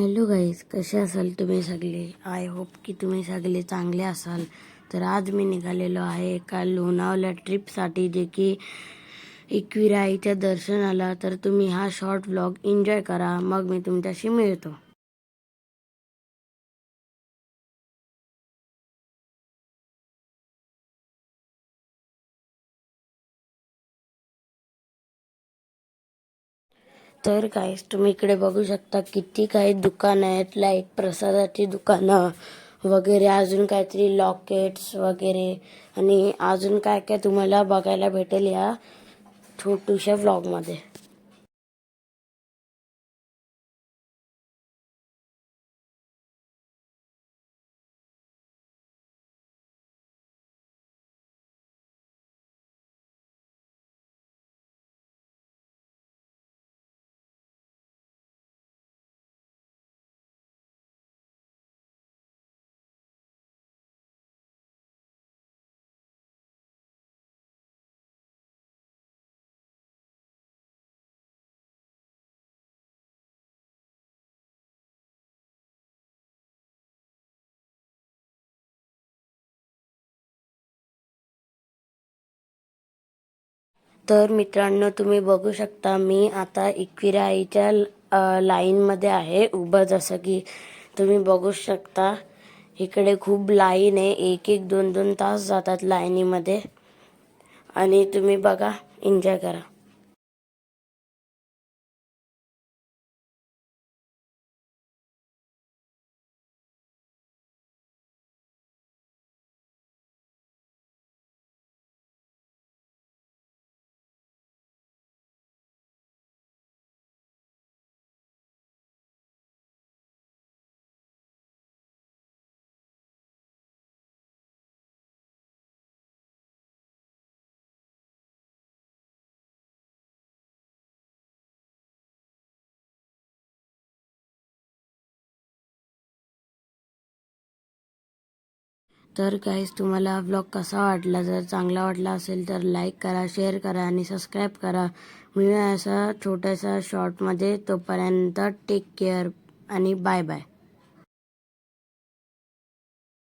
Hello guys, कसे असाल तुम्ही सगळे? आय होप की तुम्ही सगळे चांगले असाल. तर आज मी निघालेलो आहे एका लोणावळा ट्रिपसाठी, जे की एकविरा दर्शनाला. तर तुम्ही हा शॉर्ट व्लॉग एन्जॉय करा, मग मी तुमच्याशी मिळतो. तर गाईज, तुम्ही इकडे बघू शकता किती काही दुकानं आहेत, लाईक प्रसादाची दुकानं वगैरे, अजून काहीतरी लॉकेट्स वगैरे, आणि अजून काय काय तुम्हाला बघायला भेटेल या छोट्याशा व्लॉगमध्ये. तर मित्रांनो, तुम्ही बघू शकता मी आता एकविरा आईच्या लाईनमध्ये आहे उभं. जसं की तुम्ही बघू शकता इकडे खूप लाईन आहे, एक एक दोन दोन तास जातात लाईनीमध्ये. आणि तुम्ही बघा, एन्जॉय करा. तर गाईज, तुम्हाला व्लॉग कसा वाटला? जर चांगला वाटला असेल तर लाईक करा, शेअर करा आणि सबस्क्राईब करा. मिळूया असा छोट्यासा शॉर्टमध्ये. तोपर्यंत टेक केअर आणि बाय बाय.